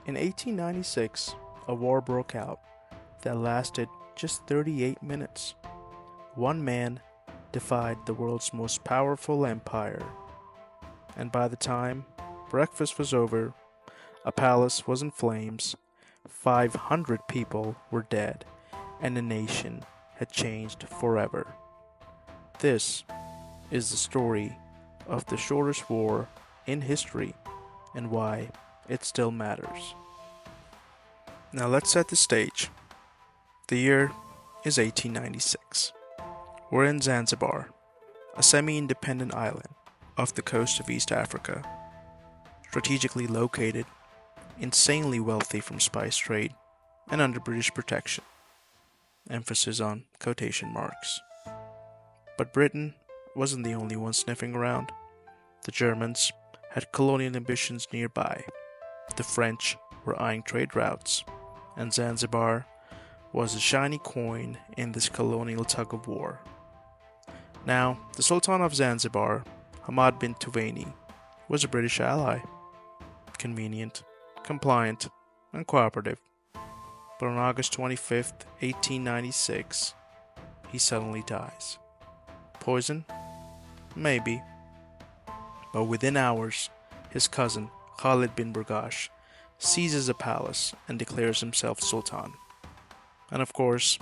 In 1896, a war broke out that lasted just 38 minutes. One man defied the world's most powerful empire, and by the time breakfast was over, a palace was in flames, 500 people were dead, and the nation had changed forever. This is the story of the shortest war in history and why it still matters. Now let's set the stage. The year is 1896. We're in Zanzibar, a semi-independent island off the coast of East Africa, strategically located, insanely wealthy from spice trade, and under British protection. Emphasis on quotation marks. But Britain wasn't the only one sniffing around. The Germans had colonial ambitions nearby. The French were eyeing trade routes, and Zanzibar was a shiny coin in this colonial tug-of-war. Now, the Sultan of Zanzibar, Hamad bin Tuwaini, was a British ally. Convenient, compliant, and cooperative. But on August 25th, 1896, he suddenly dies. Poison? Maybe. But within hours, his cousin, Khalid bin Burgash, seizes a palace and declares himself Sultan. And of course,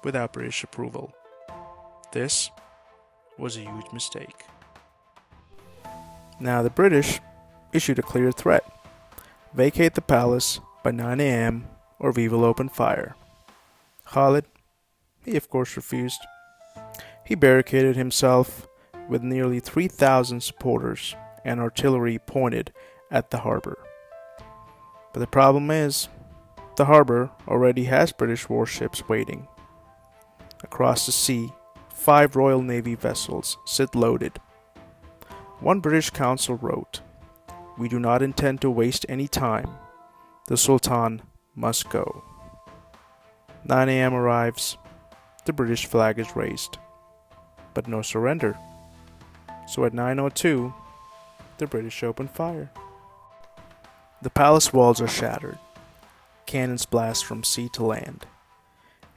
without British approval. This was a huge mistake. Now the British issued a clear threat. Vacate the palace by 9 a.m. or we will open fire. Khalid, he of course refused. He barricaded himself with nearly 3,000 supporters and artillery pointed at the harbor. But the problem is, the harbor already has British warships waiting. Across the sea, 5 Royal Navy vessels sit loaded. One British consul wrote, "We do not intend to waste any time. The Sultan must go." 9 a.m. arrives. The British flag is raised. But no surrender. So at 9:02, the British open fire. The palace walls are shattered. Cannons blast from sea to land.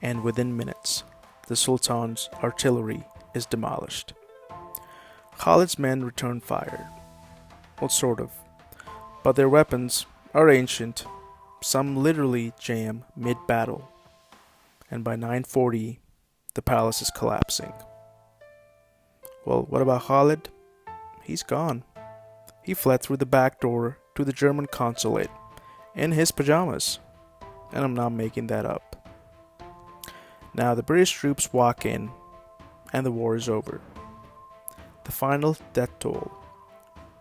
And within minutes, the Sultan's artillery is demolished. Khalid's men return fire. Well, sort of. But their weapons are ancient. Some literally jam mid-battle. And by 9:40, the palace is collapsing. Well, what about Khalid? He's gone. He fled through the back door to the German consulate in his pajamas. And I'm not making that up. Now the British troops walk in, and the war is over. The final death toll.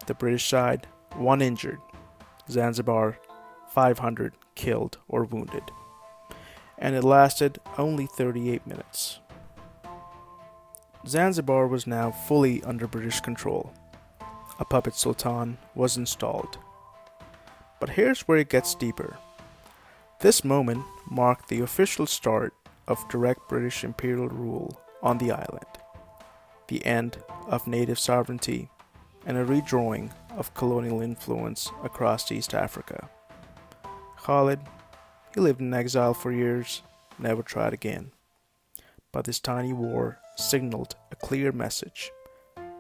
The British side, 1 injured. Zanzibar, 500 killed or wounded. And it lasted only 38 minutes. Zanzibar was now fully under British control. A puppet sultan was installed. But here's where it gets deeper. This moment marked the official start of direct British imperial rule on the island, the end of native sovereignty, and a redrawing of colonial influence across East Africa. Khalid, he lived in exile for years, never tried again. But this tiny war signaled a clear message: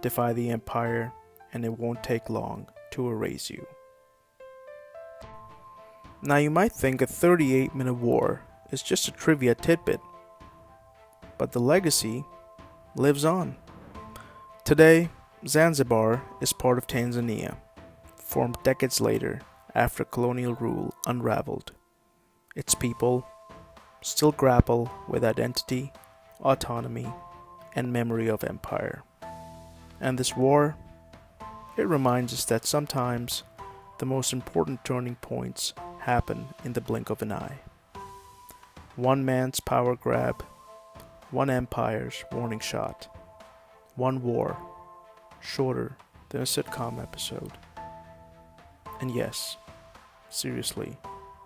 defy the empire, and it won't take long to erase you. Now you might think a 38-minute war is just a trivia tidbit, but the legacy lives on. Today, Zanzibar is part of Tanzania, formed decades later after colonial rule unraveled. Its people still grapple with identity, autonomy, and memory of empire. And this war, it reminds us that sometimes the most important turning points happen in the blink of an eye. One man's power grab, one empire's warning shot, one war shorter than a sitcom episode. And yes, seriously,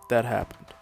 that happened.